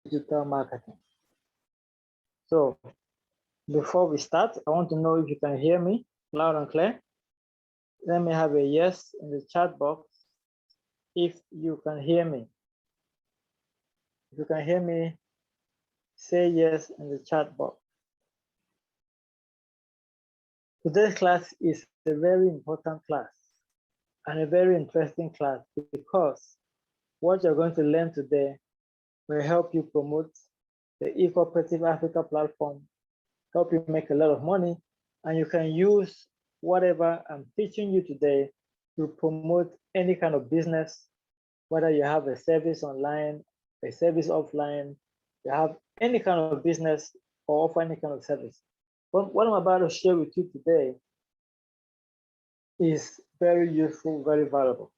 digital marketing. So before we start, I want to know if you can hear me loud and clear. Let me have a yes in the chat box if you can hear me. If you can hear me, say yes in the chat box. Today's class is a very important class and a very interesting class because what you're going to learn today will help you promote the eCooperative Africa platform, help you make a lot of money, and you can use whatever I'm teaching you today to promote any kind of business, whether you have a service online, a service offline, you have any kind of business or offer any kind of service. But what I'm about to share with you today is very useful, very valuable.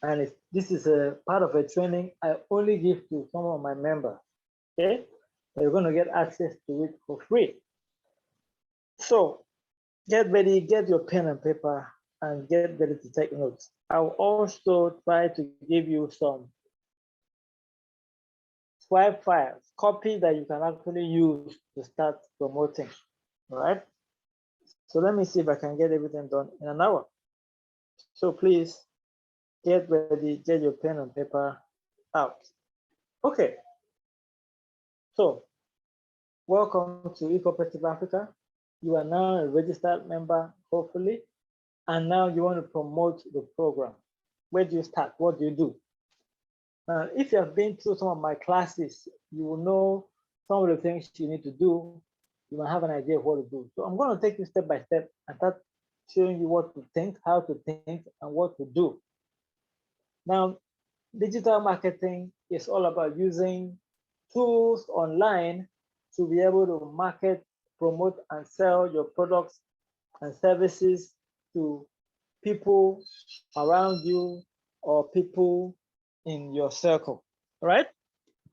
And this is a part of a training I only give to some of my members, okay? You're going to get access to it for free. So get ready, get your pen and paper, and get ready to take notes. I'll also try to give you some swipe files, copy that you can actually use to start promoting, all right? So let me see if I can get everything done in an hour. So please get ready, get your pen and paper out. Okay. So welcome to eCooperative Africa. You are now a registered member, hopefully, and now you want to promote the program. Where do you start? What do you do? If you have been through some of my classes, you will know some of the things you need to do. You might have an idea of what to do. So I'm going to take you step by step and start showing you what to think, how to think, and what to do. Now, digital marketing is all about using tools online to be able to market, promote, and sell your products and services to people around you or people in your circle, right?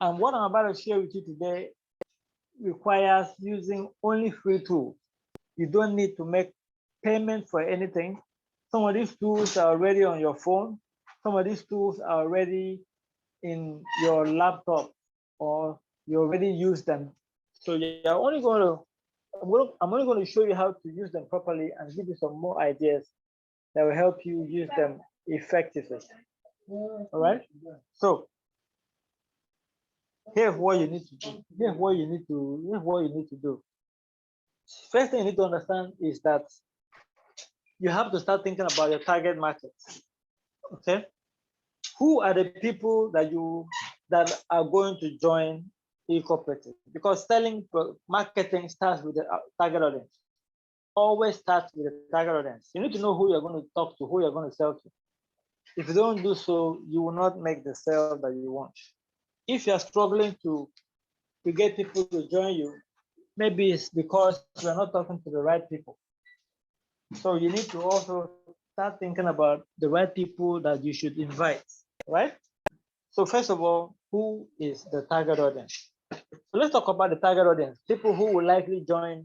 And what I'm about to share with you today requires using only free tools. You don't need to make payment for anything. Some of these tools are already on your phone. Some of these tools are already in your laptop, or you already use them. So you're only going to, I'm only going to show you how to use them properly and give you some more ideas that will help you use them effectively. All right. So here's what you need to do. Here's what you need to do. First thing you need to understand is that you have to start thinking about your target market. Okay. Who are the people that are going to join eCooperative? Because selling marketing starts with the target audience. Always starts with the target audience. You need to know who you're going to talk to, who you're going to sell to. If you don't do so, you will not make the sale that you want. If you're struggling to get people to join you, maybe it's because you're not talking to the right people. So you need to also start thinking about the right people that you should invite, right? So first of all, who is the target audience? So let's talk about the target audience, people who will likely join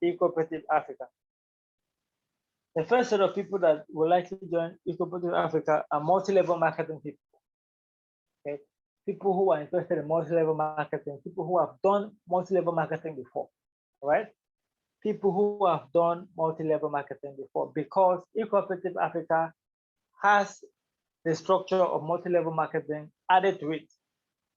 eCooperative Africa. The first set of people that will likely join eCooperative Africa are multi-level marketing people. Okay, people who are interested in multi-level marketing, people who have done multi-level marketing before, right? People who have done multi-level marketing before, because eCooperative Africa has the structure of multi-level marketing added to it.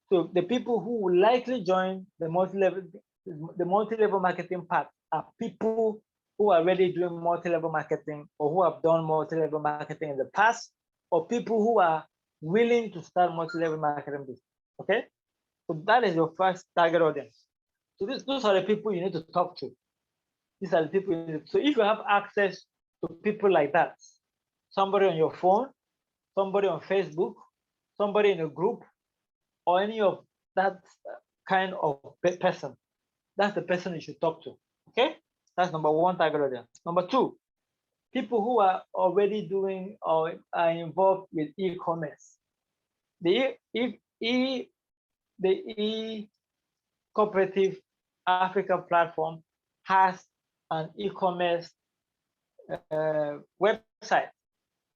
So the people who will likely join the multi-level marketing part are people who are already doing multi-level marketing or who have done multi-level marketing in the past, or people who are willing to start multi-level marketing business. Okay, so that is your first target audience. So those are the people you need to talk to. These are the people you need to. So if you have access to people like that, somebody on your phone, somebody on Facebook, somebody in a group, or any of that kind of person, that's the person you should talk to. Okay, that's number one target audience. Number two, people who are already doing or are involved with e-commerce. The eCooperative Africa platform has an e-commerce website,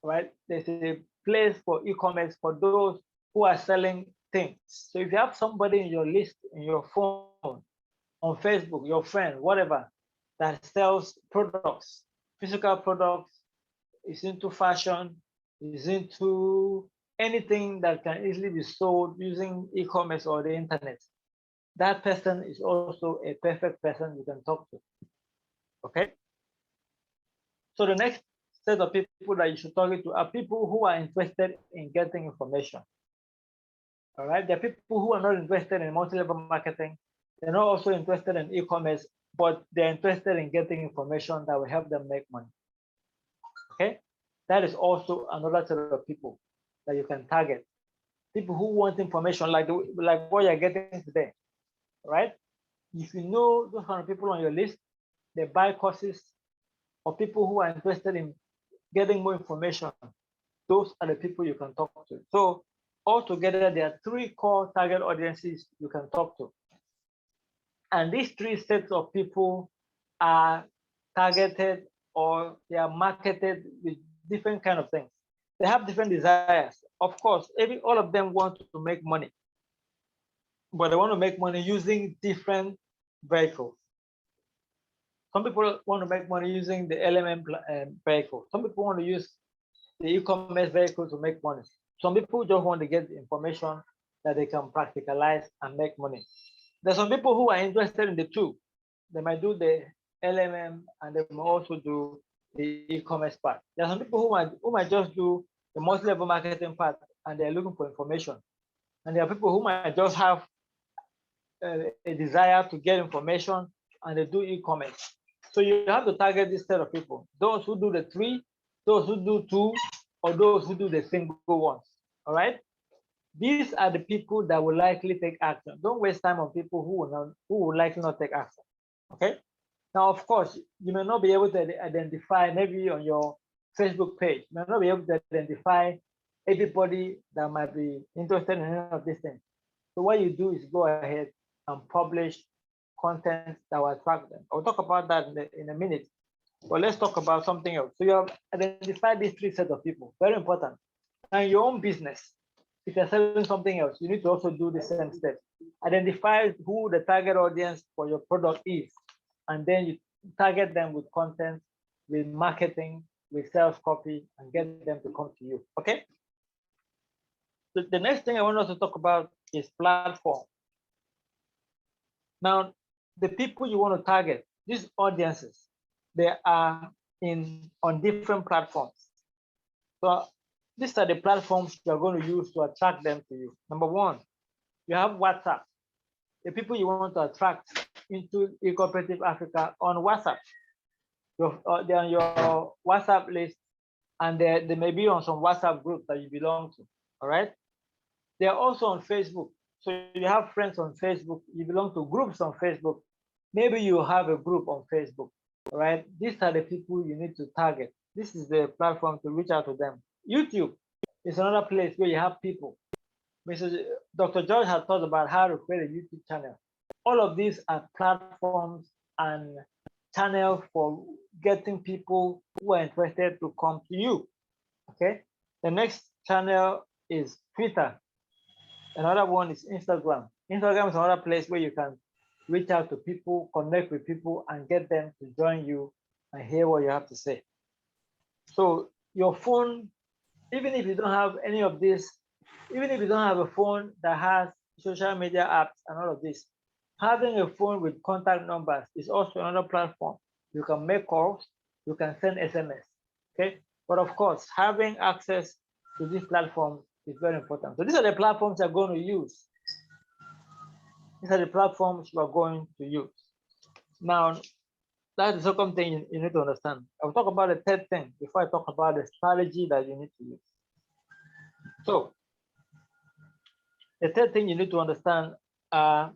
right? There's a place for e-commerce for those who are selling things. So if you have somebody in your list, in your phone, on Facebook, your friend, whatever, that sells products, physical products, is into fashion, is into anything that can easily be sold using e-commerce or the internet, that person is also a perfect person you can talk to. Okay. So the next set of people that you should talk to are people who are interested in getting information. All right. There are people who are not interested in multi-level marketing. They're not also interested in e-commerce, but they're interested in getting information that will help them make money. Okay. That is also another set of people that you can target. People who want information like what you're getting today, right? If you know those kind of people on your list, they buy courses, or people who are interested in getting more information, those are the people you can talk to. So altogether, there are 3 core target audiences you can talk to. And these 3 sets of people are targeted, or they are marketed with different kind of things. They have different desires. Of course, all of them want to make money, but they want to make money using different vehicles. Some people want to make money using the LMM vehicle. Some people want to use the e-commerce vehicle to make money. Some people just want to get the information that they can practicalize and make money. There's some people who are interested in the 2. They might do the LMM and they might also do the e-commerce part. There are some people who might just do the multi-level marketing part and they're looking for information. And there are people who might just have a desire to get information and they do e-commerce. So you have to target this set of people: those who do the 3, those who do 2, or those who do the single ones. All right. These are the people that will likely take action. Don't waste time on people who will likely not take action. Okay. Now, of course, you may not be able to identify, maybe on your Facebook page, you may not be able to identify everybody that might be interested in any of these things. So what you do is go ahead and publish content that will attract them. I'll talk about that in a minute, but let's talk about something else. So you have identified these 3 sets of people, very important. And your own business, if you're selling something else, you need to also do the same steps. Identify who the target audience for your product is, and then you target them with content, with marketing, with sales copy, and get them to come to you. Okay. The next thing I want us to talk about is platform. Now, the people you want to target, these audiences, they are on different platforms. So these are the platforms you're going to use to attract them to you. Number 1, you have WhatsApp. The people you want to attract into eCooperative Africa on WhatsApp. They're on your WhatsApp list, and they may be on some WhatsApp group that you belong to. All right. They're also on Facebook. So you have friends on Facebook, you belong to groups on Facebook. Maybe you have a group on Facebook. All right. These are the people you need to target. This is the platform to reach out to them. YouTube is another place where you have people. Dr. George has thought about how to create a YouTube channel. All of these are platforms and channels for getting people who are interested to come to you. Okay. The next channel is Twitter. Another one is Instagram. Instagram is another place where you can reach out to people, connect with people, and get them to join you and hear what you have to say. So your phone, even if you don't have any of this, even if you don't have a phone that has social media apps and all of this, having a phone with contact numbers is also another platform. You can make calls, you can send SMS. Okay. But of course, having access to these platforms is very important. So these are the platforms you're going to use. These are the platforms you are going to use. Now, that's the second thing you need to understand. I'll talk about the third thing before I talk about the strategy that you need to use. So, the third thing you need to understand are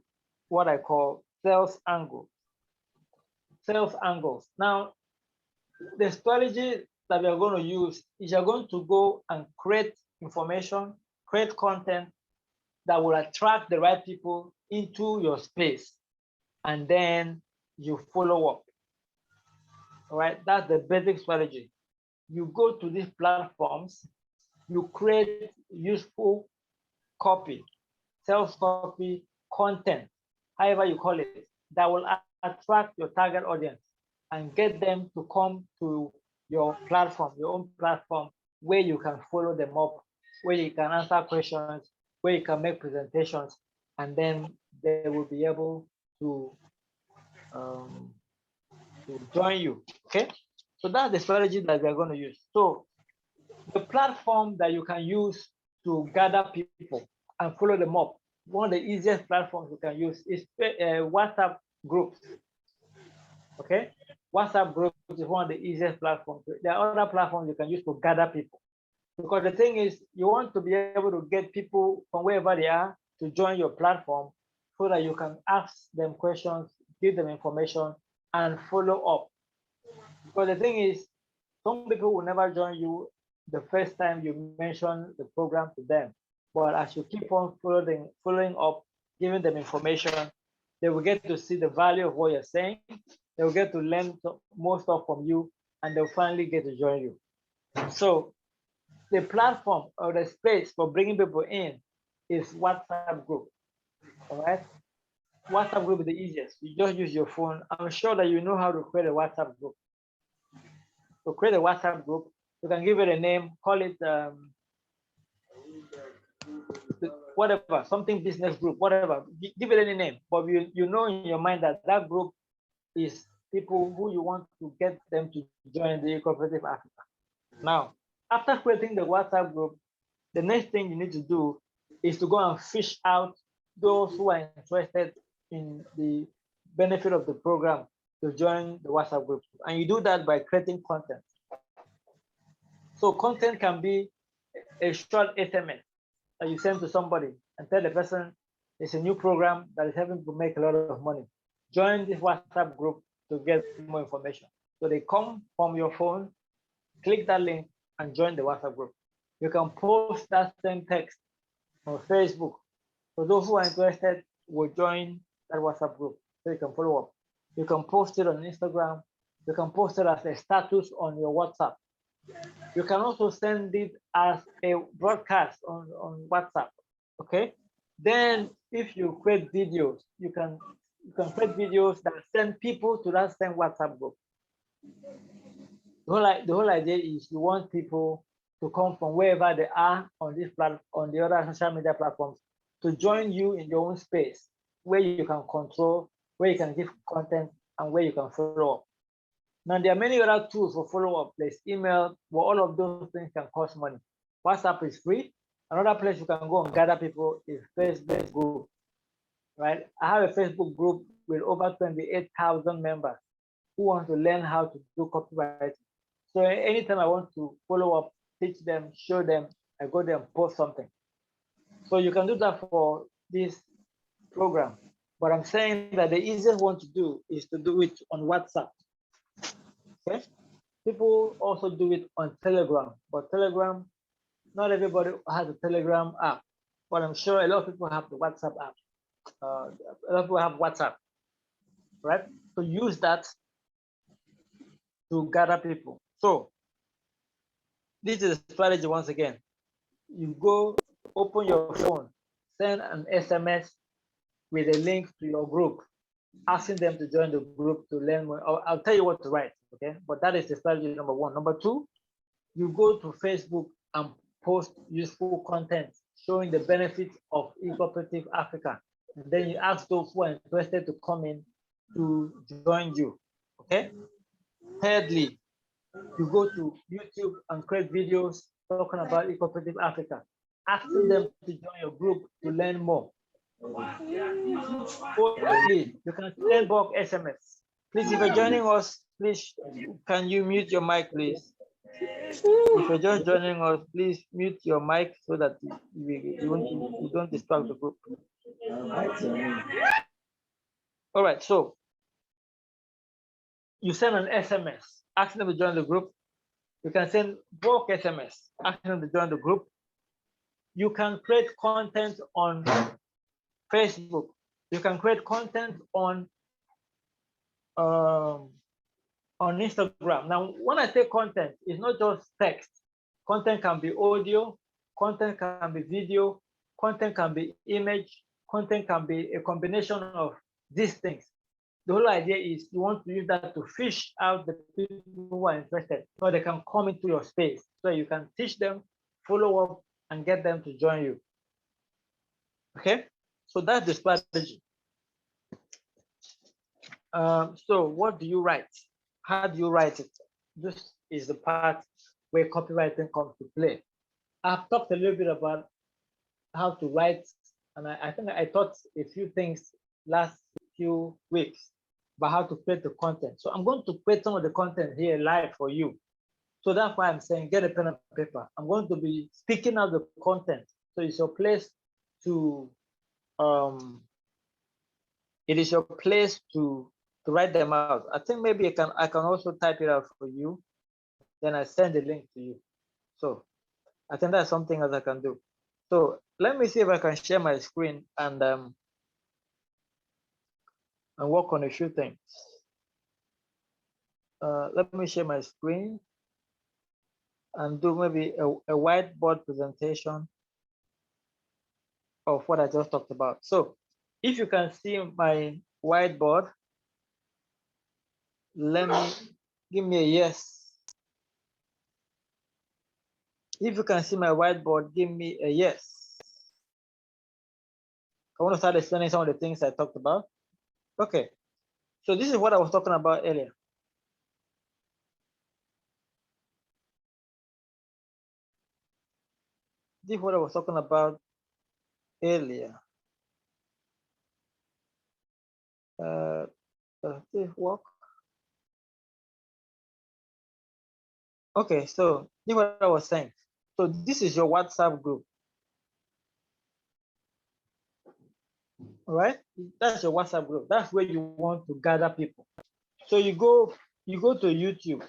what I call sales angles. Sales angles. Now, the strategy that we are going to use is you're going to go and create information, create content that will attract the right people into your space, and then you follow up. All right, that's the basic strategy. You go to these platforms, you create useful copy, sales copy, content, however you call it, that will attract your target audience and get them to come to your platform, your own platform, where you can follow them up, where you can answer questions, where you can make presentations, and then they will be able to join you. Okay, so that's the strategy that we're going to use. So the platform that you can use to gather people and follow them up, one of the easiest platforms you can use is WhatsApp groups. Okay, WhatsApp groups is one of the easiest platforms. There are other platforms you can use to gather people, because the thing is, you want to be able to get people from wherever they are to join your platform, so that you can ask them questions, give them information, and follow up. Because the thing is, some people will never join you the first time you mention the program to them, but as you keep on following up, giving them information, they will get to see the value of what you're saying. They will get to learn more stuff from you, and they'll finally get to join you. So the platform or the space for bringing people in is WhatsApp group. All right, WhatsApp group is the easiest. You just use your phone. I'm sure that you know how to create a WhatsApp group. To create a WhatsApp group, you can give it a name, call it whatever, something business group, whatever. Give it any name, but you know in your mind that that group is people who you want to get them to join the ecooperative Africa. Now, after creating the WhatsApp group, the next thing you need to do is to go and fish out those who are interested in the benefit of the program to join the WhatsApp group. And you do that by creating content. So content can be a short SMS that you send to somebody and tell the person it's a new program that is helping to make a lot of money. Join this WhatsApp group to get more information. So they come from your phone, click that link, and join the WhatsApp group. You can post that same text on Facebook. So those who are interested will join that WhatsApp group, so you can follow up. You can post it on Instagram. You can post it as a status on your WhatsApp. You can also send it as a broadcast on WhatsApp. Okay. Then if you create videos, you can create videos that send people to that same WhatsApp group. The whole idea is you want people to come from wherever they are on this platform, on the other social media platforms, to join you in your own space, where you can control, where you can give content, and where you can follow up. Now, there are many other tools for follow-up. There's email, but all of those things can cost money. WhatsApp is free. Another place you can go and gather people is Facebook group, right? I have a Facebook group with over 28,000 members who want to learn how to do copywriting. So anytime I want to follow up, teach them, show them, I go there and post something. So you can do that for this program. But I'm saying that the easiest one to do is to do it on WhatsApp. Okay. People also do it on Telegram, but Telegram, not everybody has a Telegram app, but I'm sure a lot of people have the WhatsApp app. A lot of people have WhatsApp, right? So use that to gather people. So this is a strategy once again. You go open your phone, send an SMS with a link to your group, asking them to join the group to learn more. I'll tell you what to write, okay? But that is the strategy number one. Number two, you go to Facebook and post useful content showing the benefits of eCooperative Africa. And then you ask those who are interested to come in to join you, okay? Thirdly, you go to YouTube and create videos talking about eCooperative Africa, asking them to join your group to learn more. Fourthly, you can send bulk SMS. Please, if you're joining us, please, can you mute your mic, please? If you're just joining us, please mute your mic so that you don't distract the group. All right, so you send an SMS asking them to join the group. You can send bulk SMS asking them to join the group. You can create content on Facebook. You can create content on Instagram. Now, when I say content, it's not just text. Content can be audio, content can be video, content can be image, content can be a combination of these things. The whole idea is you want to use that to fish out the people who are interested so they can come into your space so you can teach them, follow up, and get them to join you. Okay, so that's the strategy. So what do you write? How do you write it? This is the part where copywriting comes to play. I've talked a little bit about how to write, and I think I taught a few things last few weeks about how to create the content. So I'm going to create some of the content here live for you. So that's why I'm saying get a pen and paper. I'm going to be speaking out the content. So it's your place to it is your place to write them out. I think maybe I can also type it out for you. Then I send the link to you. So I think that's something else I can do. So let me see if I can share my screen and work on a few things. Let me share my screen and do maybe a whiteboard presentation of what I just talked about. So if you can see my whiteboard, give me a yes. If you can see my whiteboard, give me a yes. I want to start explaining some of the things I talked about. Okay, so this is what I was talking about earlier. This is what I was talking about earlier. Does this work? Okay, so this is what I was saying. So this is your WhatsApp group. All right, that's your WhatsApp group. That's where you want to gather people. So you go to YouTube,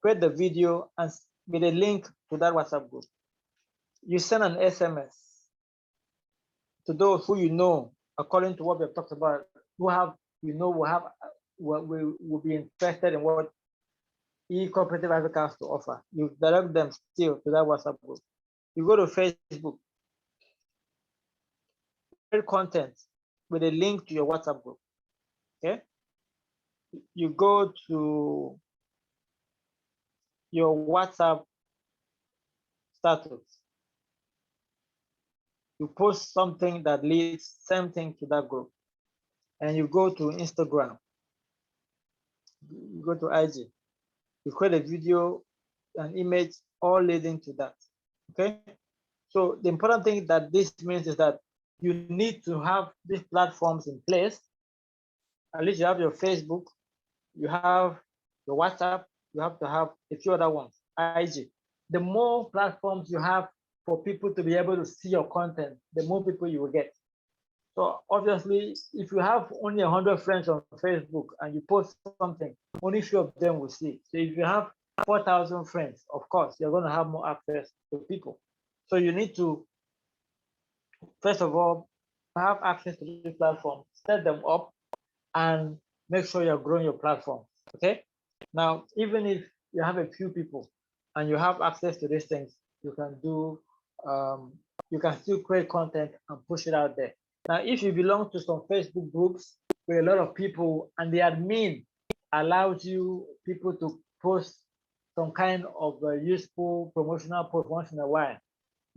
create the video and with a link to that WhatsApp group. You send an SMS to those who you know, according to what we have talked about, who have will be interested in what eCooperative Africa has to offer. You direct them still to that WhatsApp group. You go to Facebook, create content with a link to your WhatsApp group. Okay. You go to your WhatsApp status. You post something that leads same thing to that group. And you go to Instagram. You go to IG. You create a video, an image, all leading to that. Okay. So the important thing that this means is that you need to have these platforms in place. At least you have your Facebook, you have your WhatsApp, you have to have a few other ones, IG. The more platforms you have for people to be able to see your content, the more people you will get. So obviously, if you have only 100 friends on Facebook and you post something, only few of them will see. So if you have 4,000 friends, of course, you're going to have more access to people. So you need to, first of all, have access to the platform, set them up, and make sure you're growing your platform. Okay. Now, even if you have a few people and you have access to these things, you can do, you can still create content and push it out there. Now, if you belong to some Facebook groups with a lot of people and the admin allows you people to post some kind of useful promotional post once in a while,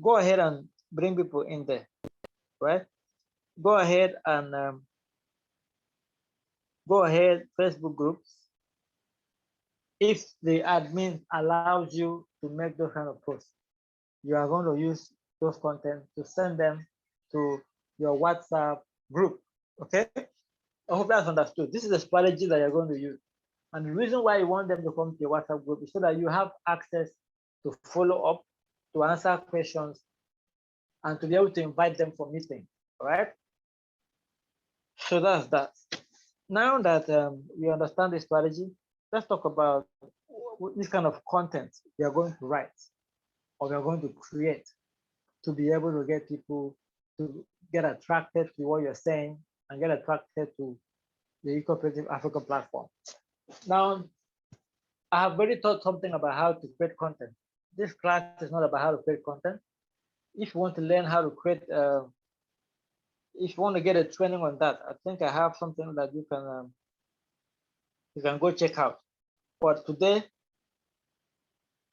go ahead and bring people in there, right? Go ahead and Facebook groups. If the admin allows you to make those kind of posts, you are going to use those content to send them to your WhatsApp group. Okay, I hope that's understood. This is a strategy that you're going to use. And the reason why you want them to come to your WhatsApp group is so that you have access to follow up, to answer questions, and to be able to invite them for meetings. All right. So that's that. Now that we understand the strategy, let's talk about this kind of content we are going to write or we are going to create to be able to get people to get attracted to what you're saying and get attracted to the eCooperative Africa platform. Now, I have already taught something about how to create content. This class is not about how to create content. if you want to learn how to create, if you want to get a training on that, I think I have something that you can go check out. But today,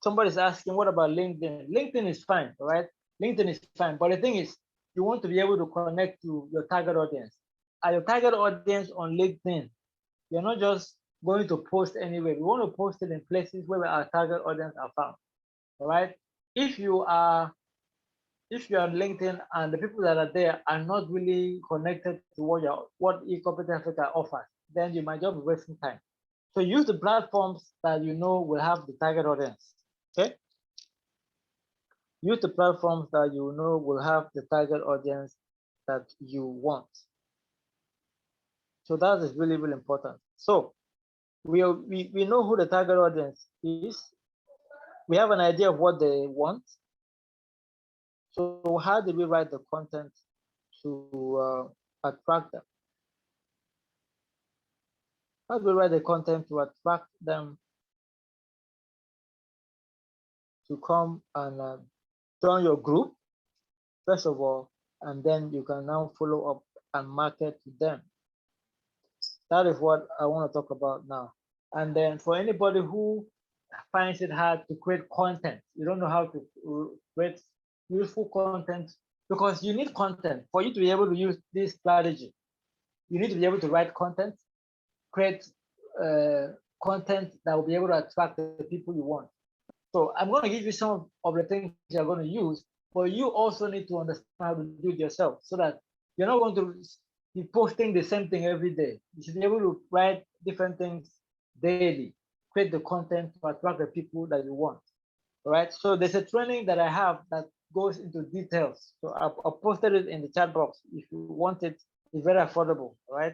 somebody's asking, what about LinkedIn? LinkedIn is fine, right? LinkedIn is fine. But the thing is, you want to be able to connect to your target audience. Are your target audience on LinkedIn? You're not just going to post anywhere. We want to post it in places where our target audience are found. All right. If you are on LinkedIn and the people that are there are not really connected to what eCooperative Africa offers, then you might just be wasting time. So use the platforms that you know will have the target audience. Okay. Use the platforms that you know will have the target audience that you want. So that is really, really important. So we know who the target audience is. We have an idea of what they want. So how do we write the content to attract them? How do we write the content to attract them to come and join your group, first of all, and then you can now follow up and market to them. That is what I want to talk about now. And then for anybody who finds it hard to create content, you don't know how to create useful content, because you need content for you to be able to use this strategy. You need to be able to write content, create content that will be able to attract the people you want. So I'm going to give you some of the things you're going to use, but you also need to understand how to do it yourself so that you're not going to be posting the same thing every day. You should be able to write different things daily, create the content to attract the people that you want. All right. So there's a training that I have that goes into details. So I've posted it in the chat box. If you want it, it's very affordable. All right.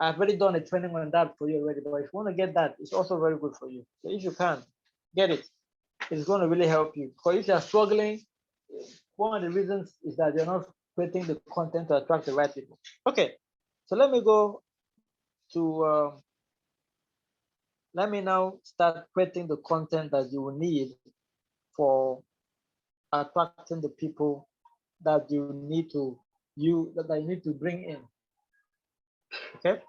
I've already done a training on that for you already, but if you want to get that, it's also very good for you. So if you can get it, it's going to really help you. Because if you're struggling, one of the reasons is that you're not creating the content to attract the right people. Okay, so let me go to, let me now start creating the content that you will need for attracting the people that you need to bring in. Okay.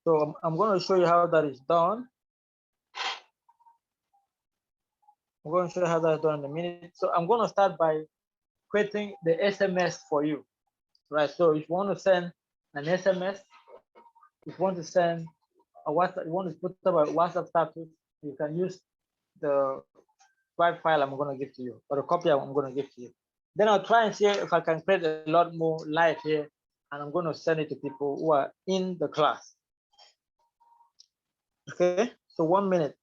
So I'm going to show you how that is done. I'm going to show you how that's done in a minute. So I'm going to start by creating the SMS for you, right? So if you want to send an SMS, if you want to send a WhatsApp, you want to put up a WhatsApp status, you can use the Write file I'm going to give to you, or a copy I'm going to give to you. Then I'll try and see if I can create a lot more live here, and I'm going to send it to people who are in the class. Okay, so 1 minute.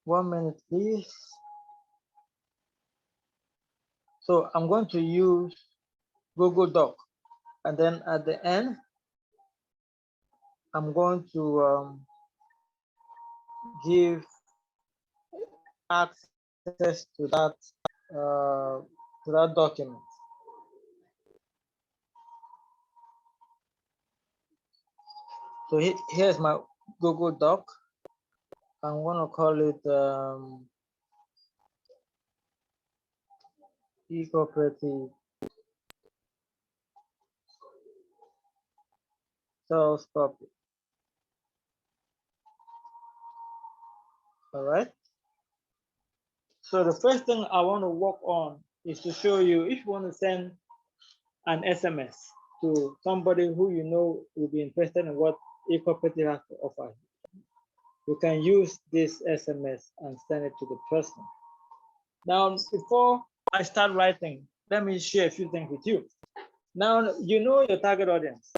1 minute, please. So I'm going to use Google Doc, and then at the end, I'm going to give access to that document. So here's my Google Doc. I'm going to call it eCooperative sales copy. All right. So the first thing I want to work on is to show you, if you want to send an SMS to somebody who you know will be interested in what eCooperative has to offer, you can use this SMS and send it to the person. Now, before I start writing, let me share a few things with you. Now, you know your target audience.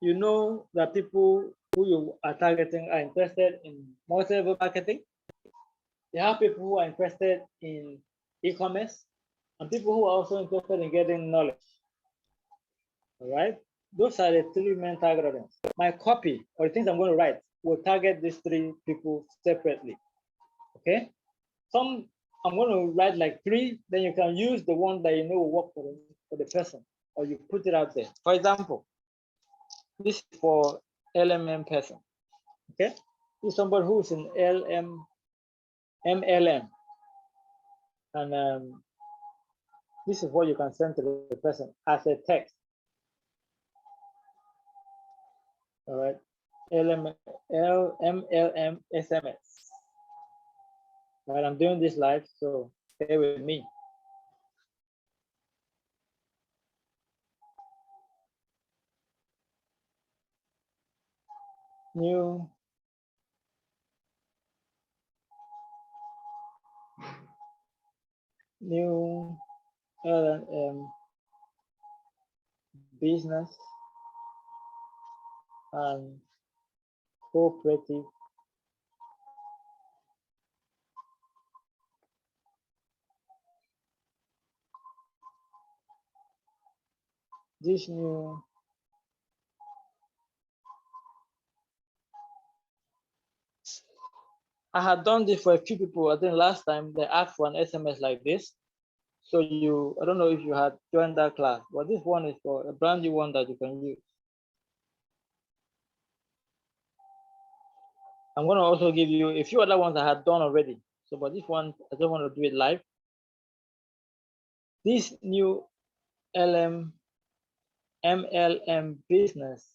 You know that people who you are targeting are interested in multi-level marketing. You have people who are interested in e-commerce, and people who are also interested in getting knowledge. All right, those are the three main target audience. My copy, or the things I'm going to write, will target these three people separately. Okay, some I'm going to write like 3, then you can use the one that you know will work for the person, or you put it out there. For example, this is for LMM person. Okay, this is somebody who's in MLM, and this is what you can send to the person as a text. All right, MLM SMS. Right, I'm doing this live, so stay with me. New LMM business and cooperative this new I had done this for a few people. I think last time they asked for an SMS like this. So I don't know if you had joined that class, but this one is for a brand new one that you can use. I'm going to also give you a few other ones I had done already. So, but this one, I don't want to do it live. This new MLM business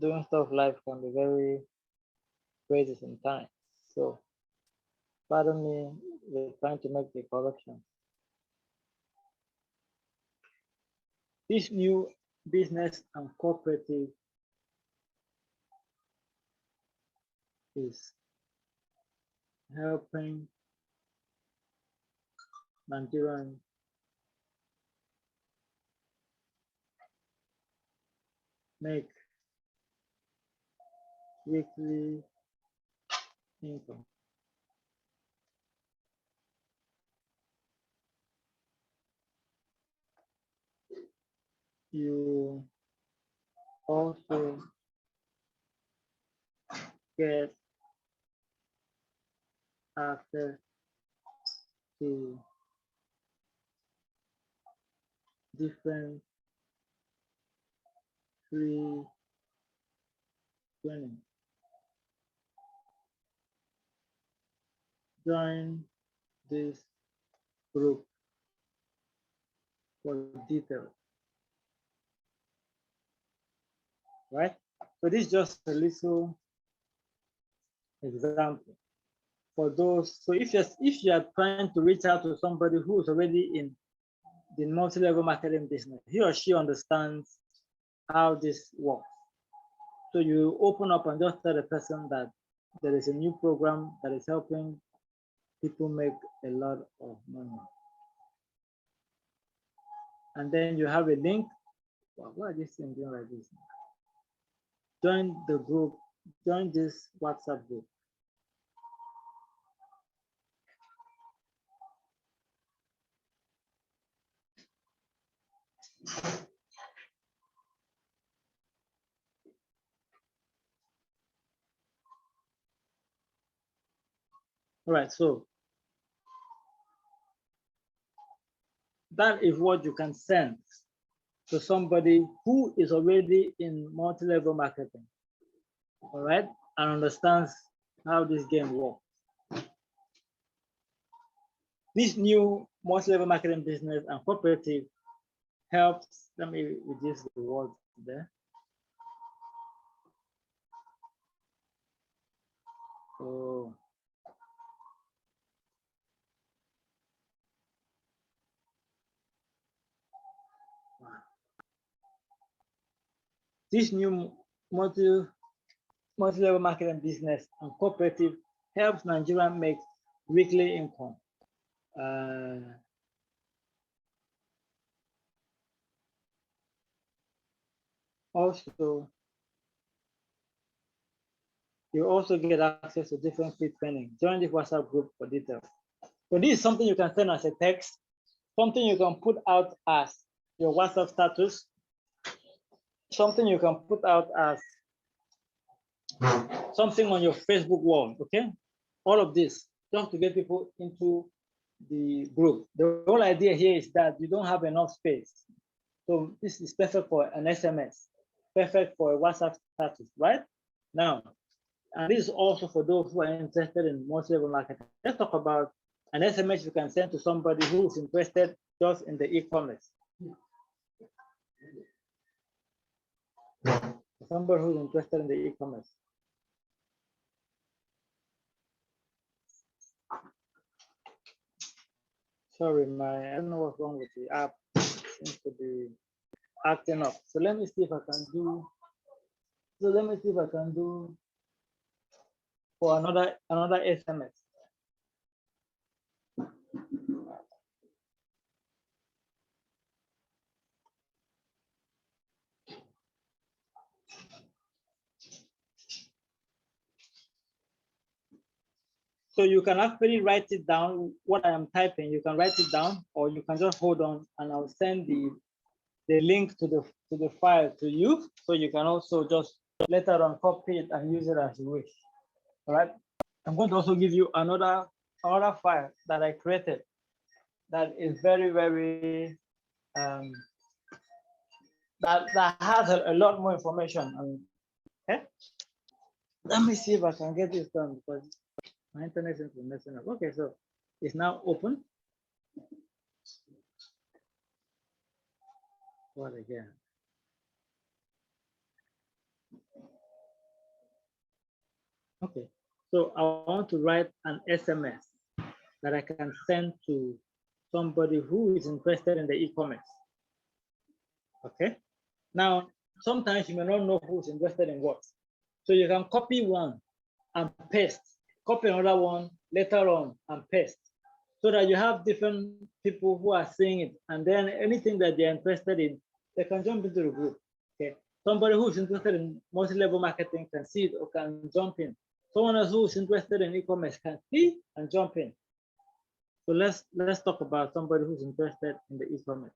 doing stuff live can be very crazy sometimes. So, pardon me, we're trying to make the correction. This new business and cooperative is helping Nigerian make weekly income. You also get access to different free training. Join this group for details. Right? So this is just a little example for those. So if you are trying to reach out to somebody who is already in the multi-level marketing business, he or she understands how this works. So you open up and just tell the person that there is a new program that is helping people make a lot of money. And then you have a link. Wow, why is this thing doing like this? Join the group, join this WhatsApp group. All right, so that is what you can send to somebody who is already in multi-level marketing, all right, and understands how this game works. This new multi-level marketing business and cooperative helps, let me reduce the words there. So, this new multi-level marketing business and cooperative helps Nigerians make weekly income. Also, you also get access to different free training. Join the WhatsApp group for details. So this is something you can send as a text, something you can put out as your WhatsApp status, something you can put out as something on your Facebook wall, okay? All of this, just to get people into the group. The whole idea here is that you don't have enough space. So this is perfect for an SMS, perfect for a WhatsApp status, right? Now, and this is also for those who are interested in multi-level marketing. Let's talk about an SMS you can send to somebody who is interested just in the e-commerce. Somebody who's interested in the e-commerce. Sorry, I don't know what's wrong with the app. It seems to be acting up. So let me see if I can do. So let me see if I can do for another SMS. So you can actually write it down, what I am typing, you can write it down, or you can just hold on and I'll send the link to the file to you. So you can also just later on copy it and use it as you wish. All right. I'm going to also give you another file that I created that is very, very that has a lot more information. Okay. Let me see if I can get this done because my internet is messing up. Okay, so it's now open. What again? Okay, so I want to write an SMS that I can send to somebody who is interested in the e-commerce. Okay, now sometimes you may not know who's interested in what. So you can copy one and paste, copy another one later on and paste, so that you have different people who are seeing it, and then anything that they're interested in, they can jump into the group. Okay, somebody who's interested in multi-level marketing can see it or can jump in. Someone else who's interested in e-commerce can see and jump in. So let's talk about somebody who's interested in the e-commerce.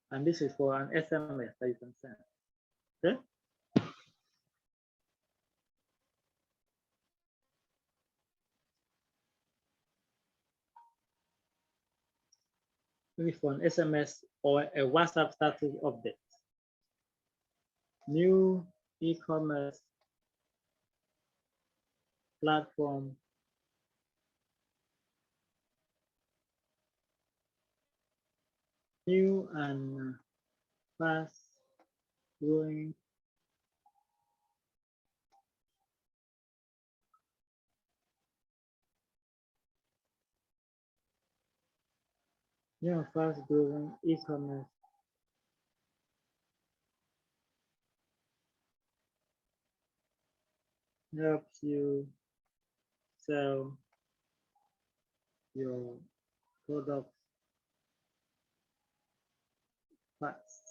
And this is for an SMS that you can send. Okay. Maybe for an SMS or a WhatsApp status update. New e-commerce platform new and fast growing e-commerce helps you sell your product fast.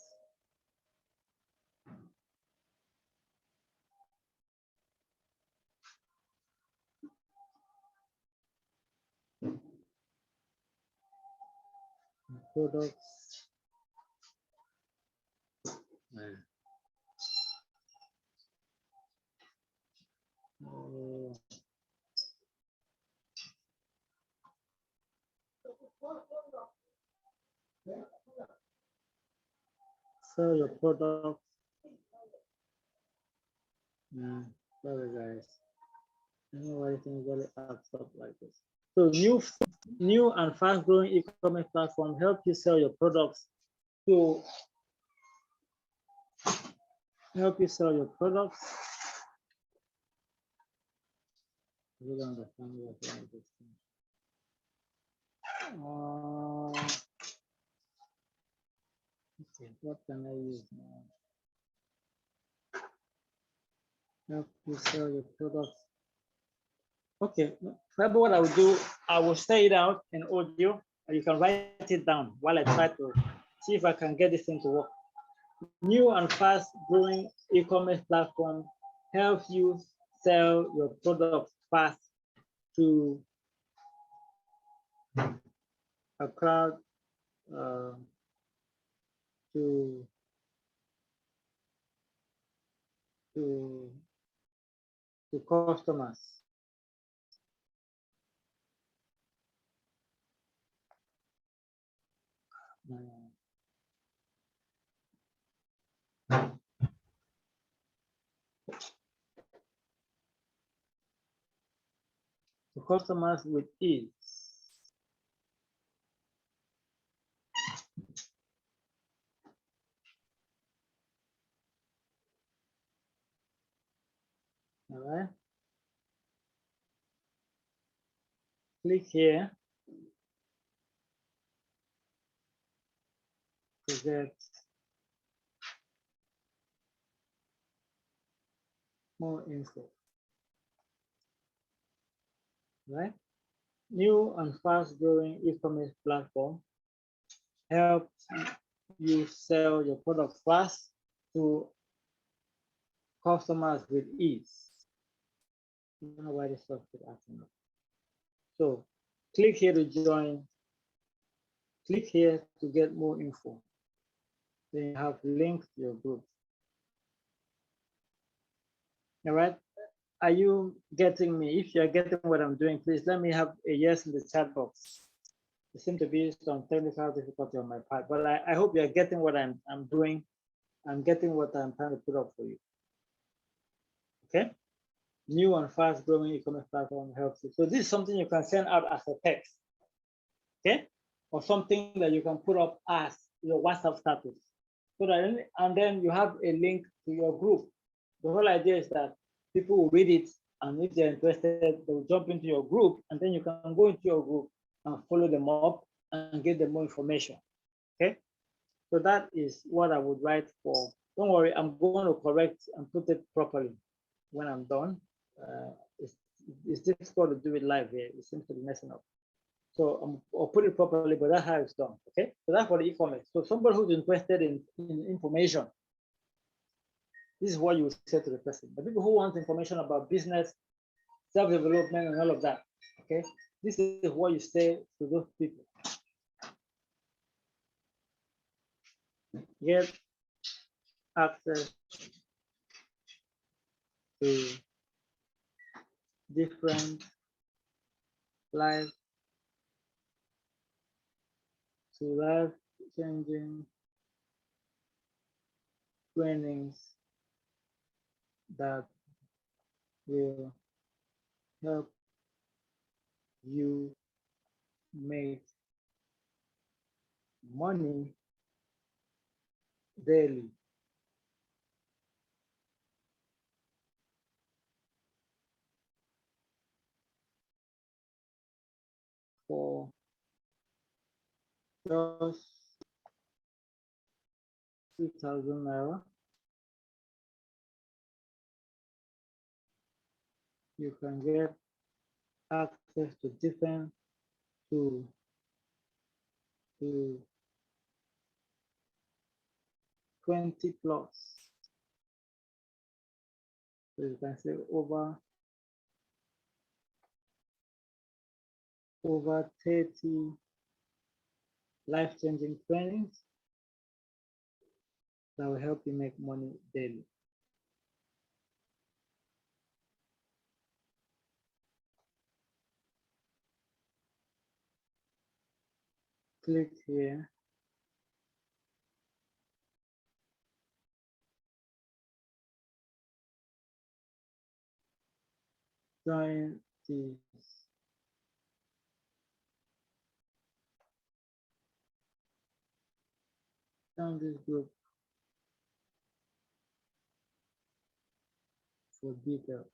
Products sell your product. Sorry guys, I don't know why things really acts up like this. So new and fast-growing e-commerce platform help you sell your products. To help you sell your products. I don't understand what's wrong with this thing. Okay, what can I use now? Help you sell your products. Okay, maybe what I will do, I will say it out in audio, and you can write it down while I try to see if I can get this thing to work. New and fast-growing e-commerce platform helps you sell your products fast to a crowd, to to customers. To customers with ease. All right. Click here to get more info. Right? New and fast-growing e-commerce platform helps you sell your product fast to customers with ease. I don't know why this stuff is acting up. So click here to join. Click here to get more info. Then you have links to your group. All right. Are you getting me? If you're getting what I'm doing, please let me have a yes in the chat box. There seems to be some technical difficulty on my part, but I hope you're getting what I'm doing. I'm getting what I'm trying to put up for you. Okay. New and fast-growing e-commerce platform helps you. So this is something you can send out as a text. Okay. Or something that you can put up as your WhatsApp status. So that, and then you have a link to your group. The whole idea is that people will read it, and if they're interested, they will jump into your group, and then you can go into your group and follow them up and get them more information. Okay. So that is what I would write for. Don't worry, I'm going to correct and put it properly when I'm done. It's difficult to do it live here. It seems to be messing up. So I'll put it properly, but that's how it's done. Okay. So that's for the e-commerce. So somebody who's interested in information, this is what you say to the person. The people who want information about business, self-development, and all of that. Okay. This is what you say to those people. Get access to different life-changing trainings that will help you make money daily. For just 2,000 naira, you can get access to different to 20 plus. So you can say over 30 life-changing trainings that will help you make money daily. Click here. Join this. Join this group for details.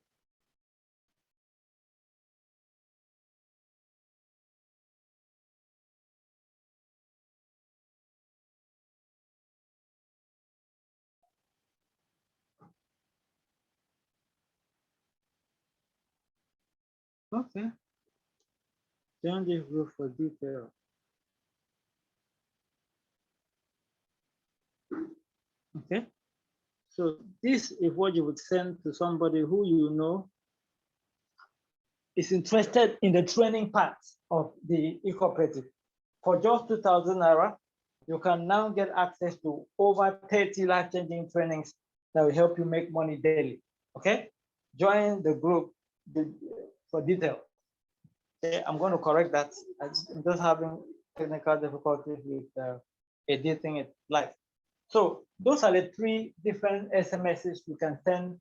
Okay. Join this group for details. Okay. So this is what you would send to somebody who you know is interested in the training part of the eCooperative. For just 2,000 naira, you can now get access to over 30 life-changing trainings that will help you make money daily. Okay, join the group for detail. Okay, I'm going to correct that. I'm just having technical difficulties with editing it live. So those are the 3 different SMSs you can send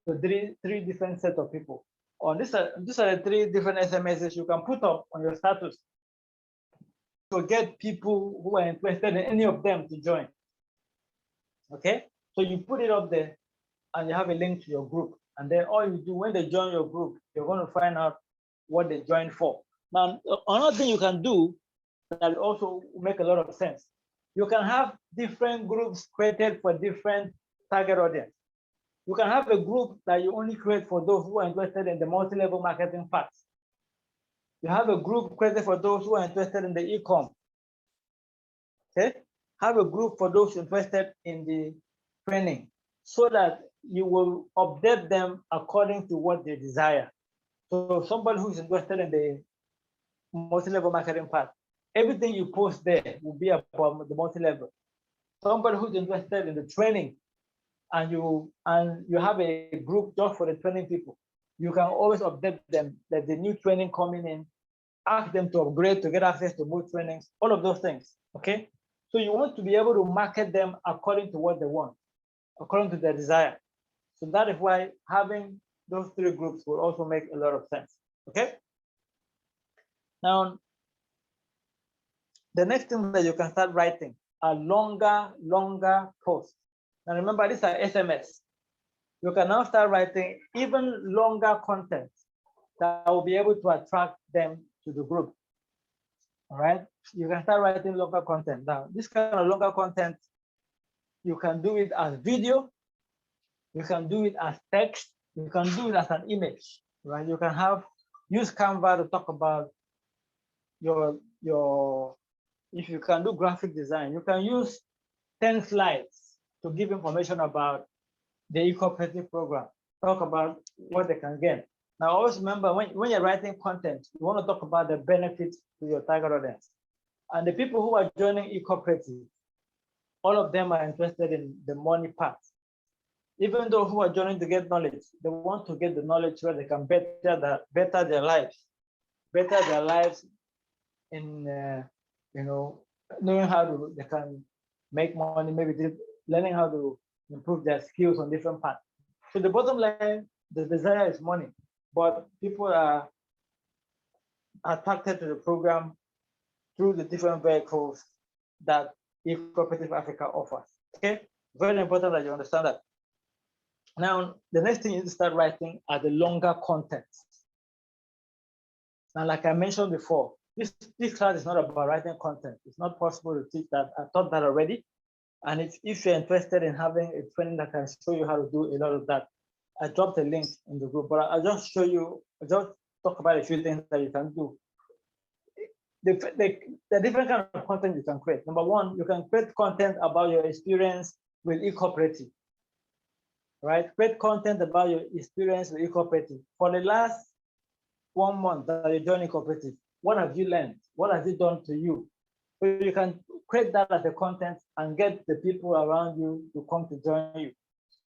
to three different set of people. On these are the 3 different SMSs you can put up on your status to get people who are interested in any of them to join. Okay, so you put it up there and you have a link to your group, and then all you do when they join your group, you're going to find out what they joined for. Now, another thing you can do that also make a lot of sense, you can have different groups created for different target audience. You can have a group that you only create for those who are interested in the multi-level marketing parts. You have a group created for those who are interested in the e-com. Okay, have a group for those interested in the training, so that you will update them according to what they desire. So somebody who's interested in the multi-level marketing part, everything you post there will be about the multi-level. Somebody who's interested in the training, and you have a group just for the training people, you can always update them that the new training coming in, ask them to upgrade to get access to more trainings, all of those things. Okay, so you want to be able to market them according to what they want, according to their desire. So that is why having those 3 groups will also make a lot of sense. Okay, now the next thing that you can start writing are longer posts. Now remember, these are SMS. You can now start writing even longer content that will be able to attract them to the group. All right, you can start writing longer content. Now, this kind of longer content, you can do it as video, you can do it as text, you can do it as an image, right? You can use Canva to talk about your if you can do graphic design, you can use 10 slides to give information about the eCooperative program, talk about what they can get. Now, always remember, when you're writing content, you want to talk about the benefits to your target audience. And the people who are joining eCooperative, all of them are interested in the money part. Even though who are joining to get knowledge, they want to get the knowledge where they can better their lives in knowing how they can make money, maybe learning how to improve their skills on different parts. So the bottom line, the desire is money, but people are attracted to the program through the different vehicles that eCooperative Africa offers. Okay, very important that you understand that. Now, the next thing you need to start writing are the longer contents. Now, like I mentioned before, this class is not about writing content. It's not possible to teach that. I taught that already. And if you're interested in having a training that can show you how to do a lot of that, I dropped a link in the group, but I'll just show you, I'll just talk about a few things that you can do. The different kind of content you can create. Number one, you can create content about your experience with eCooperative, right? Create content about your experience with eCooperative. For the last 1 month that you joined eCooperative, what have you learned? What has it done to you? So you can create that as a content and get the people around you to come to join you.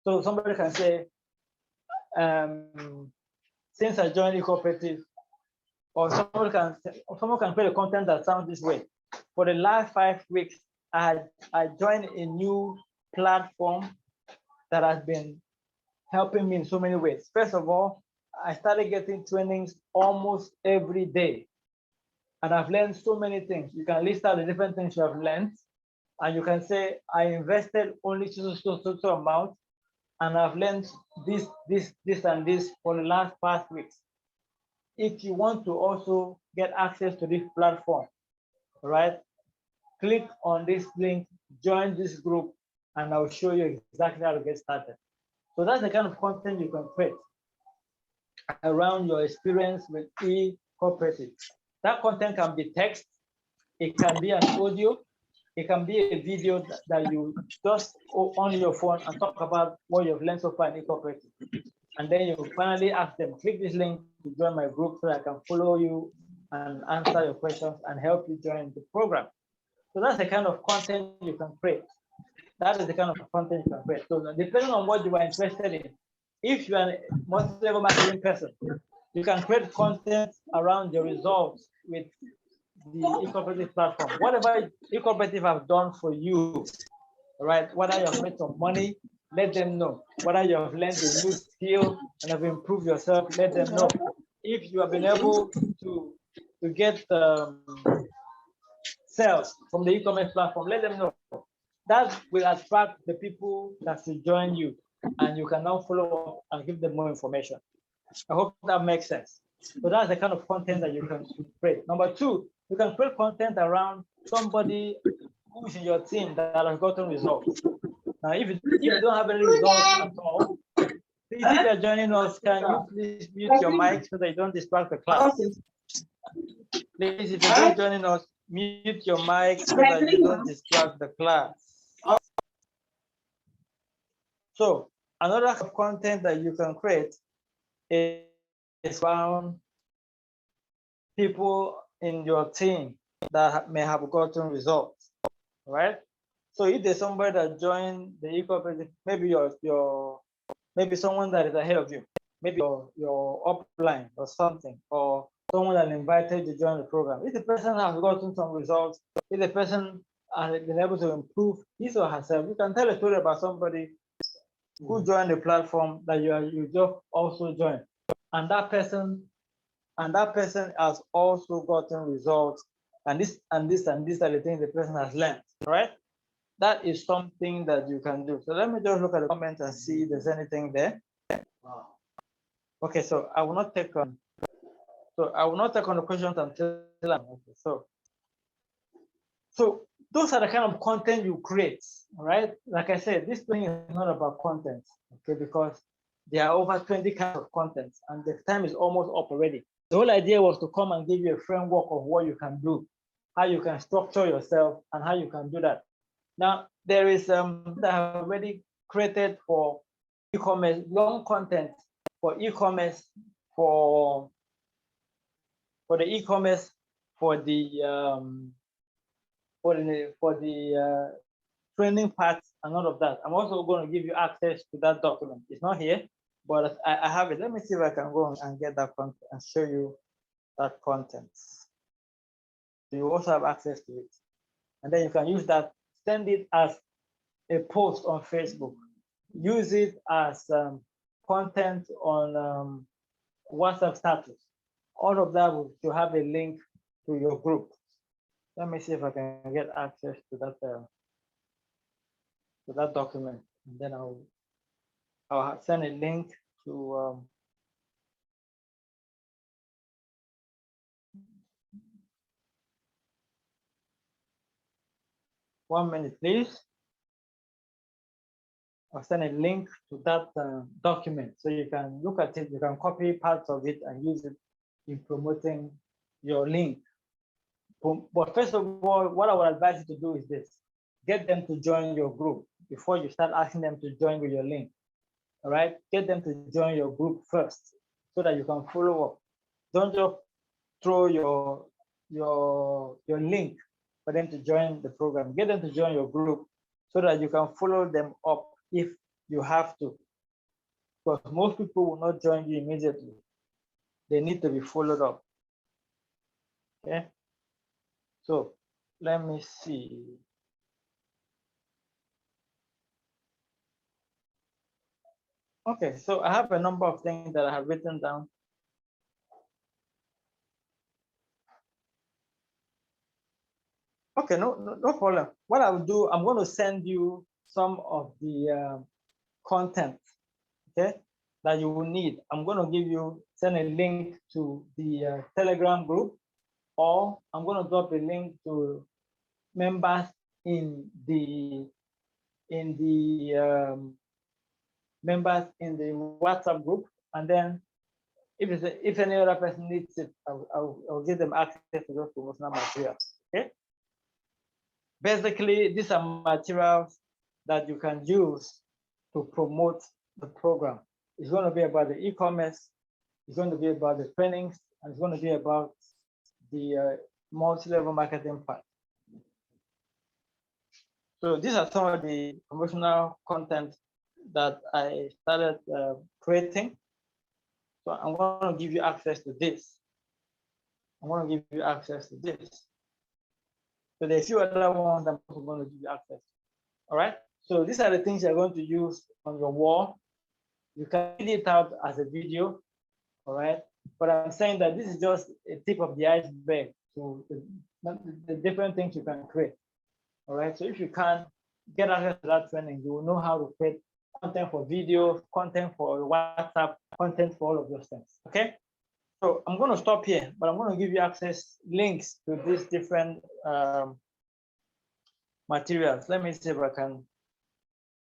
So somebody can say, since I joined eCooperative, or someone can create a content that sounds this way. For the last 5 weeks, I joined a new platform that has been helping me in so many ways. First of all, I started getting trainings almost every day. And I've learned so many things. You can list out the different things you have learned. And you can say, I invested only so amount. And I've learned this, and this for the last 5 weeks. If you want to also get access to this platform, right? Click on this link, join this group, and I'll show you exactly how to get started. So that's the kind of content you can create around your experience with eCooperative. That content can be text, it can be an audio, it can be a video that you just on your phone and talk about what you've learned so far in eCooperative. And then you finally ask them, click this link to join my group so I can follow you and answer your questions and help you join the program. So that's the kind of content you can create. That is the kind of content you can create. So depending on what you are interested in, if you are a multi-level marketing person, you can create content around your results with the eCooperative platform. Whatever eCooperative have done for you, right? Whether you have made some money, let them know. Whether you have learned a new skill and have improved yourself, let them know. If you have been able to get sales from the e-commerce platform, let them know. That will attract the people that should join you, and you can now follow up and give them more information. I hope that makes sense. So that's the kind of content that you can create. Number two, you can create content around somebody who's in your team that has gotten results. Now, if you don't have any results at all, please, if you're joining us, can you please mute your mic so that you don't distract the class? Please, if you're just joining us, mute your mic so that you don't distract the class. So another content that you can create is around people in your team that may have gotten results, right? So if there's somebody that joined the eCooperative, maybe maybe someone that is ahead of you, maybe your upline or something, or someone that invited you to join the program. If the person has gotten some results, if the person has been able to improve his or herself, you can tell a story about somebody who joined the platform that you just also joined, and that person has also gotten results, and this are the things the person has learned, right? That is something that you can do. So let me just look at the comments and see if there's anything there. Okay, so I will not take on. So I will not take on the questions until I'm okay. So those are the kind of content you create, right? Like I said, this thing is not about content, okay? Because there are over 20 kinds of content, and the time is almost up already. The whole idea was to come and give you a framework of what you can do, how you can structure yourself, and how you can do that. Now, there is that I have already created for e-commerce, long content for e-commerce, for the e-commerce, for the training parts and all of that. I'm also going to give you access to that document. It's not here, but I have it. Let me see if I can go and get that content and show you that content. So you also have access to it. And then you can use that, send it as a post on Facebook, use it as content on WhatsApp status. All of that will to have a link to your group. Let me see if I can get access to that document, and then I'll send a link to 1 minute, please. I'll send a link to that document so you can look at it. You can copy parts of it and use it in promoting your link. But first of all, what I would advise you to do is this: get them to join your group before you start asking them to join with your link. All right, get them to join your group first so that you can follow up. Don't just throw your link for them to join the program. Get them to join your group so that you can follow them up if you have to. Because most people will not join you immediately. They need to be followed up. Okay. So let me see. Okay, so I have a number of things that I have written down. Okay, no problem. What I will do, I'm going to send you some of the content, okay, that you will need. I'm going to send a link to the Telegram group, or I'm going to drop a link to members in the members in the WhatsApp group, and then if any other person needs it, I'll give them access to those promotional materials. Okay. Basically, these are materials that you can use to promote the program. It's going to be about the e-commerce, it's going to be about the trainings, and it's going to be about the multi-level marketing part. So these are some of the promotional content that I started creating. So I'm going to give you access to this. I'm going to give you access to this. So there's a few other ones I'm also going to give you access to. All right. So these are the things you're going to use on your wall. You can read it out as a video. All right. But I'm saying that this is just a tip of the iceberg to the different things you can create. All right. So if you can get access to that training, you will know how to create content for video, content for WhatsApp, content for all of those things. Okay. So I'm going to stop here, but I'm going to give you access links to these different materials. Let me see if I can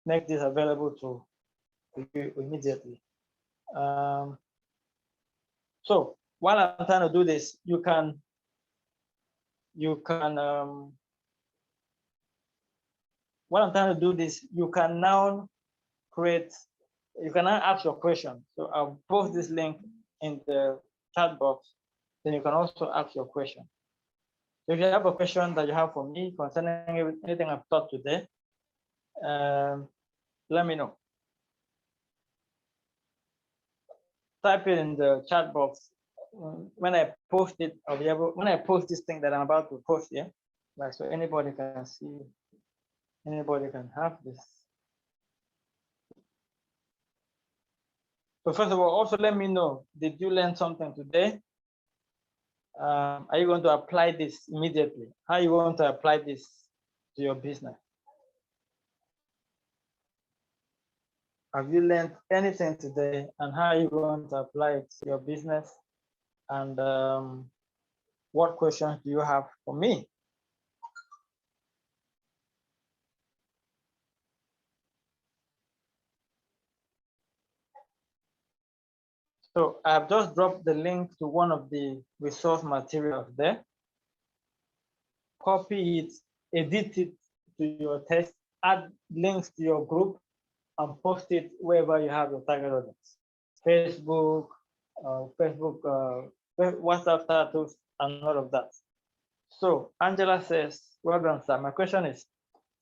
make this available to you immediately. So while I'm trying to do this, you can while I'm trying to do this, you can now you can now ask your question. So I'll post this link in the chat box. Then you can also ask your question. So if you have a question that you have for me concerning anything I've taught today, let me know. Type it in the chat box. When I post it, I'll be able, when I post this thing that I'm about to post here, like, so anybody can see, anybody can have this. So first of all, also let me know, did you learn something today? Are you going to apply this immediately? How are you going to apply this to your business? Have you learned anything today, and how are you going to apply it to your business? And what questions do you have for me? So I've just dropped the link to one of the resource materials there. Copy it, edit it to your text, add links to your group, and post it wherever you have your target audience. Facebook, WhatsApp status, and all of that. So Angela says, well done, sir. My question is,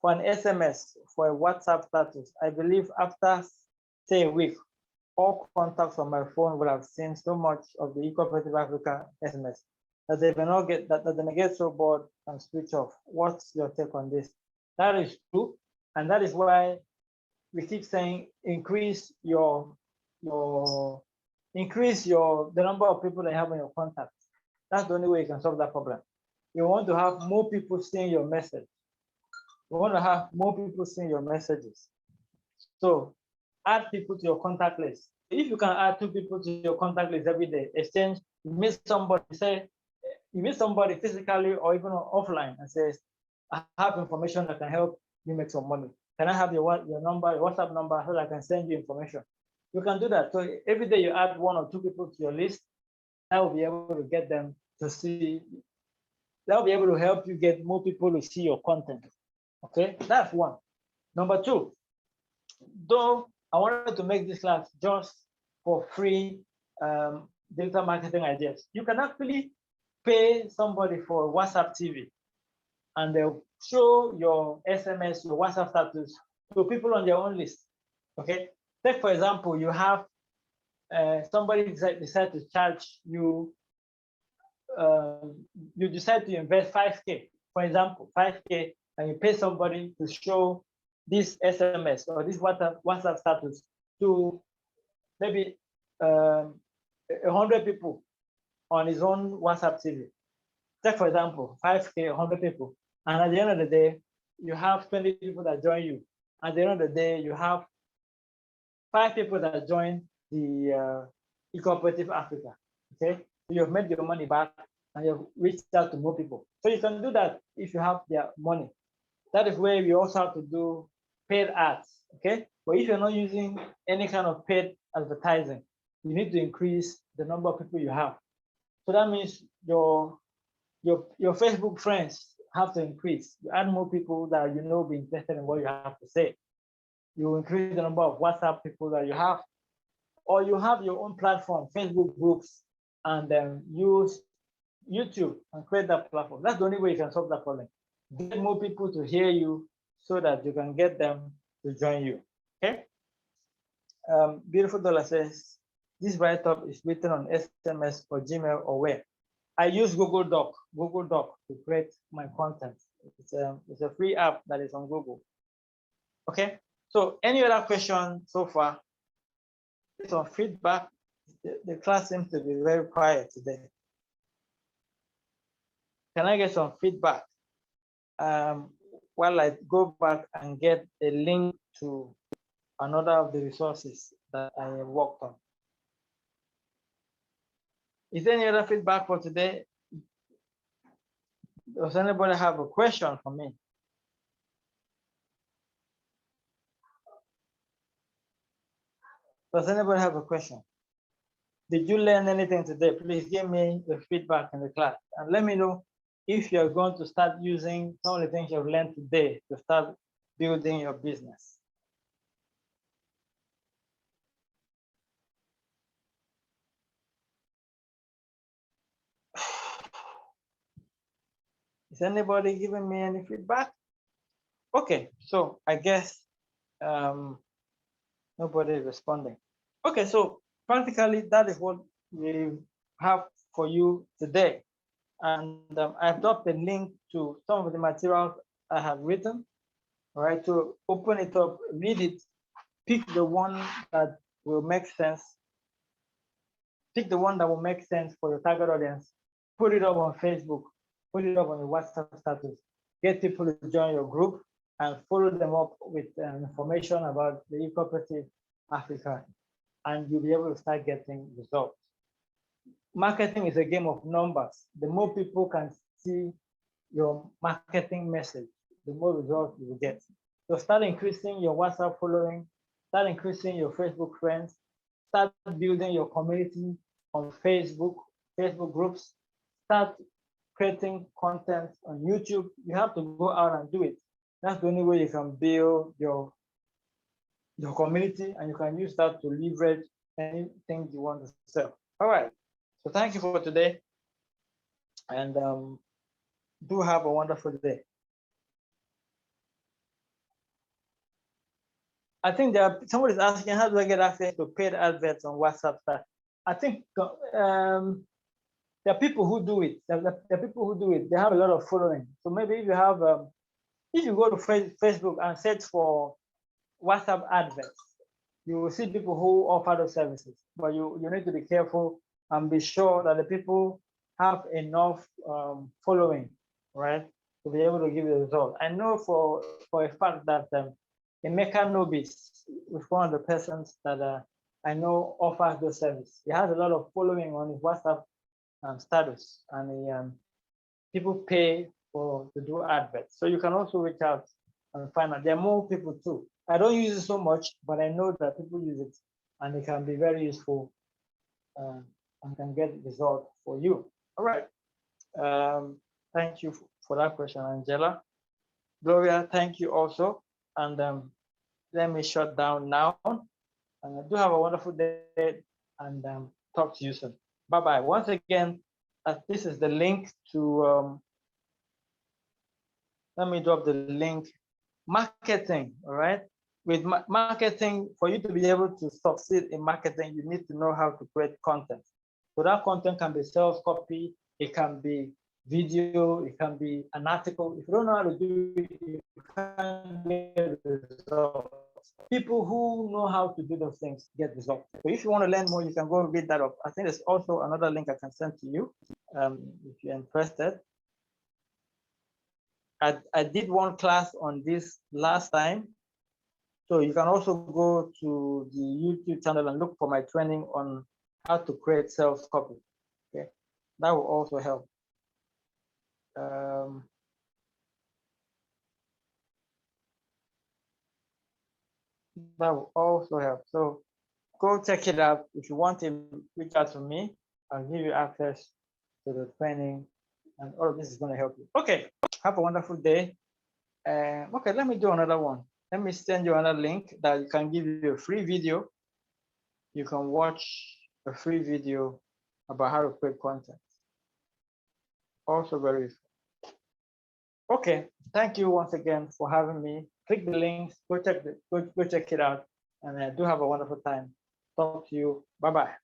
for an SMS, for a WhatsApp status, I believe after, say, a week, all contacts on my phone will have seen so much of the ecooperative Africa SMS that they may not get that they may get so bored and switch off. What's your take on this? That is true, and that is why we keep saying increase the number of people that you have in your contacts. That's the only way you can solve that problem. You want to have more people seeing your message. You want to have more people seeing your messages. So add people to your contact list. If you can add 2 people to your contact list every day, exchange, you meet somebody, say, you meet somebody physically or even offline and says, I have information that can help you make some money. Can I have your number, your WhatsApp number, so that I can send you information? You can do that. So every day you add 1 or 2 people to your list, that will be able to get them to see, that will be able to help you get more people to see your content. Okay, that's one. Number 2, though I wanted to make this class just for free digital marketing ideas, you can actually pay somebody for WhatsApp TV, and they'll show your SMS, your WhatsApp status to people on their own list. Okay, take for example, you have somebody decide to charge you, you decide to invest 5K, for example, 5K, and you pay somebody to show this SMS or this WhatsApp status to maybe 100 people on his own WhatsApp TV. Take for example, 5K, 100 people. And at the end of the day, you have 20 people that join you. At the end of the day, you have 5 people that join the ecooperative Africa. Okay, so you've made your money back and you've reached out to more people. So you can do that if you have their money. That is where we also have to do paid ads. Okay, but if you're not using any kind of paid advertising, you need to increase the number of people you have. So that means your Facebook friends have to increase. You add more people that you know be interested in what you have to say. You increase the number of WhatsApp people that you have, or you have your own platform, Facebook groups, and then use YouTube and create that platform. That's the only way you can solve that problem. Get more people to hear you, so that you can get them to join you. Okay. Beautiful Dollar says, this write-up is written on SMS or Gmail or where? I use Google Doc to create my content. It's a free app that is on Google. Okay. So any other question so far? Some feedback. The class seems to be very quiet today. Can I get some feedback while I go back and get a link to another of the resources that I have worked on? Is there any other feedback for today? Does anybody have a question for me? Does anybody have a question? Did you learn anything today? Please give me the feedback in the class and let me know if you're going to start using some of the things you've learned today to start building your business. Is anybody giving me any feedback? Okay, so I guess nobody is responding. Okay, so practically that is what we have for you today. And I've dropped a link to some of the materials I have written. All right, to open it up, read it, pick the one that will make sense. Pick the one that will make sense for your target audience. Put it up on Facebook, put it up on your WhatsApp status, get people to join your group and follow them up with information about the eCooperative Africa, and you'll be able to start getting results. Marketing is a game of numbers. The more people can see your marketing message, the more results you will get. So start increasing your WhatsApp following, start increasing your Facebook friends, start building your community on Facebook groups, start creating content on YouTube. You have to go out and do it. That's the only way you can build your community, and you can use that to leverage anything you want to sell. All right. So thank you for today, and do have a wonderful day. I think somebody's asking, how do I get access to paid adverts on WhatsApp? I think there are people who do it. There are people who do it. They have a lot of following. So maybe if you have, if you go to Facebook and search for WhatsApp adverts, you will see people who offer those services. But you need to be careful and be sure that the people have enough following, right, to be able to give you the result. I know for a fact that Emeka Nobis is one of the persons that I know offers those services. He has a lot of following on his WhatsApp status, and people pay to do adverts. So you can also reach out and find out. There are more people too. I don't use it so much, but I know that people use it, and it can be very useful and can get results for you. All right. Thank you for that question, Angela. Gloria, thank you also. And let me shut down now. And do have a wonderful day, and talk to you soon. Bye-bye. Once again, this is the link to, let me drop the link, marketing, all right? With marketing, for you to be able to succeed in marketing, you need to know how to create content. So that content can be sales copy, it can be video, it can be an article. If you don't know how to do it, you can't get results. People who know how to do those things get results. So if you want to learn more, you can go read that up. I think there's also another link I can send to you if you're interested. I did one class on this last time. So you can also go to the YouTube channel and look for my training on how to create sales copy. Okay, that will also help. That will also help. So go check it out. If you want to reach out to me, I'll give you access to the training, and all of this is going to help you. Okay, have a wonderful day. Okay, let me do another one. Let me send you another link that you can give you a free video. You can watch a free video about how to create content. Also very useful. Okay, thank you once again for having me. click the links, go check it out, and do have a wonderful time. Talk to you. Bye-bye.